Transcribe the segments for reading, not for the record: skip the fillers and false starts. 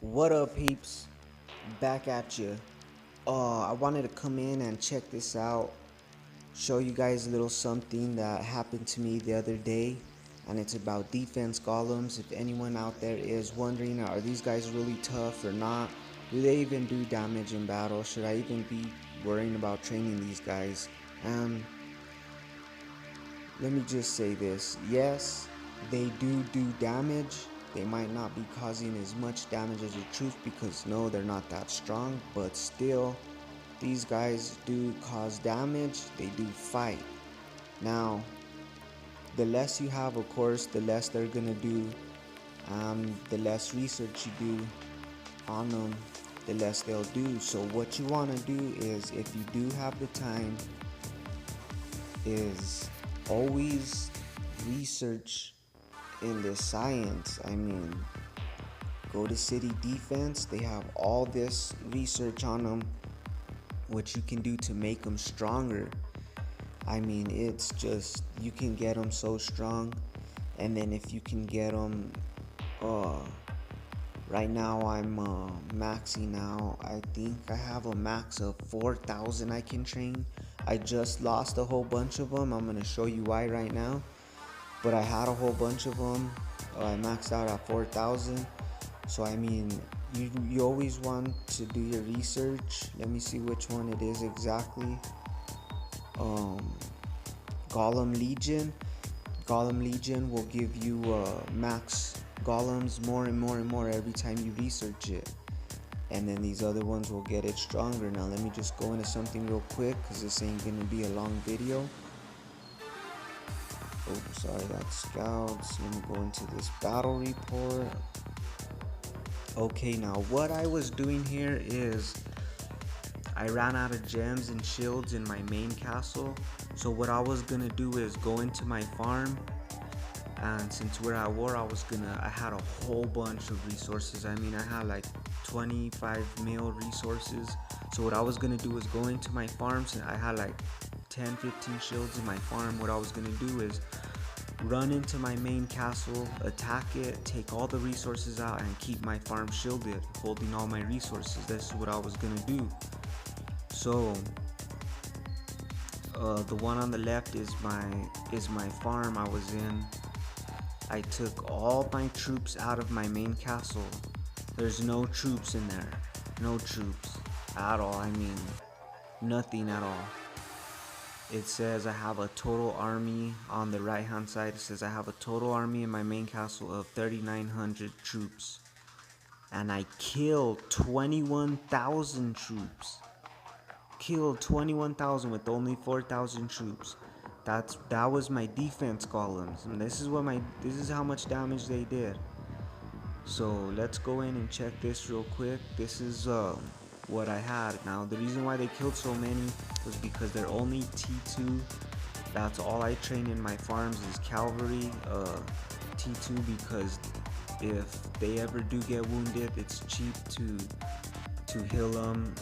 What up, peeps? Back at you. I wanted to come in and check this out, show you guys a little something that happened to me the other day, and it's about defense golems. If anyone out there is wondering, are these guys really tough or not? Do they even do damage in battle? Should I even be worrying about training these guys? Let me just say this. Yes, they do damage. They might not be causing as much damage as your troops because no, they're not that strong, but still, these guys do cause damage. They do fight. Now, the less you have, of course, the less they're gonna do. The less research you do on them, the less they'll do. So what you want to do is, if you do have the time, is always research in the science. I mean, go to city defense. They have all this research on them, what you can do to make them stronger. I mean, it's just, you can get them so strong. And then if you can get them, uh, right now I'm maxing out. I think I have a max of 4,000 I can train. I just lost a whole bunch of them. I'm gonna show you why right now. But I had a whole bunch of them. I maxed out at 4,000. So I mean, you always want to do your research. Let me see which one it is exactly. Golem Legion. Golem Legion will give you max golems more and more and more every time you research it. And then these other ones will get it stronger. Now let me just go into something real quick because this ain't gonna be a long video. Oh, sorry, that's scouts. Let me go into this battle report. Okay, now what I was doing here is I ran out of gems and shields in my main castle. So what I was gonna do is go into my farm, and since we're at war, I had a whole bunch of resources. I mean, I had like 25 mil resources. So what I was gonna do is go into my farms, and I had like 10-15 shields in my farm. What I was gonna do is run into my main castle, attack it, take all the resources out, and keep my farm shielded, holding all my resources. This is what I was gonna do. So the one on the left is my farm I was in. I took all my troops out of my main castle. There's no troops in there, no troops at all. I mean, nothing at all. It says I have a total army on the right hand side. It says I have a total army in my main castle of 3,900 troops. And I killed 21,000 troops. Killed 21,000 with only 4,000 troops. That was my defense golems. And this is how much damage they did. So let's go in and check this real quick. This is what I had. Now the reason why they killed so many was because they're only T2. That's all I train in my farms is cavalry, T2, because if they ever do get wounded, it's cheap to heal them,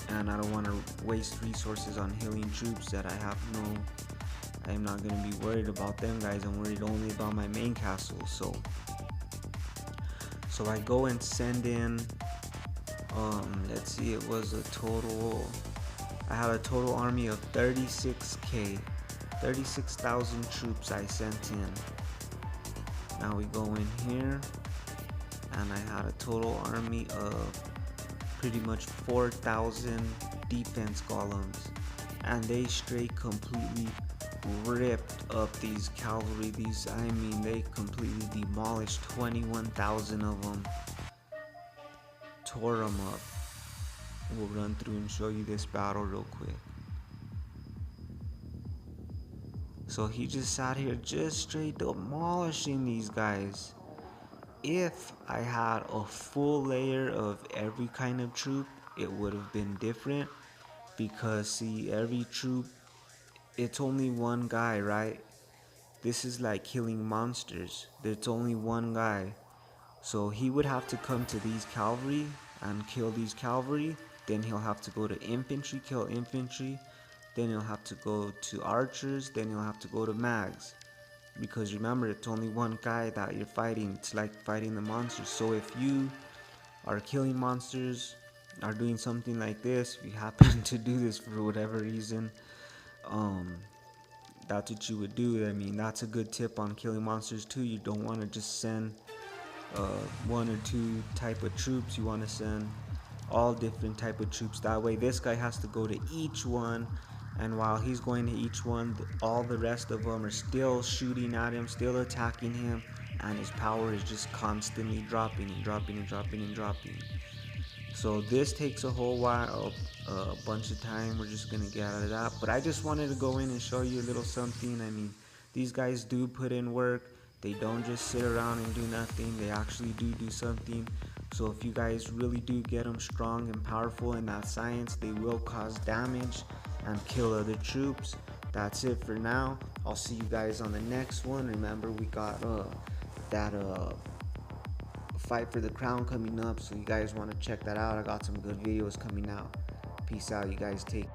and I don't want to waste resources on healing troops that I am not going to be worried about them guys. I'm worried only about my main castle. So I go and send in, let's see, it was a total, I had a total army of 36,000 troops I sent in. Now we go in here, and I had a total army of pretty much 4,000 defense golems, and they straight completely ripped up these cavalry. They completely demolished 21,000 of them, tore them up. We'll run through and show you this battle real quick. So he just sat here just straight demolishing these guys. If I had a full layer of every kind of troop, it would have been different, because see, every troop, it's only one guy, right? This is like killing monsters. There's only one guy. So he would have to come to these cavalry and kill these cavalry. Then he'll have to go to infantry, kill infantry. Then he'll have to go to archers. Then he'll have to go to mags. Because remember, it's only one guy that you're fighting. It's like fighting the monsters. So if you are killing monsters, are doing something like this, if you happen to do this for whatever reason, um, that's what you would do. I mean, that's a good tip on killing monsters too. You don't want to just send one or two type of troops. You want to send all different type of troops. That way this guy has to go to each one, and while he's going to each one, all the rest of them are still shooting at him, still attacking him, and his power is just constantly dropping and dropping and dropping and dropping. So this takes a whole while, a bunch of time. We're just gonna get out of that. But I just wanted to go in and show you a little something. I mean, these guys do put in work. They don't just sit around and do nothing. They actually do something. So if you guys really do get them strong and powerful in that science, they will cause damage and kill other troops. That's it for now. I'll see you guys on the next one. Remember, we got that fight for the crown coming up, so you guys want to check that out. I got some good videos coming out. Peace out, you guys. Take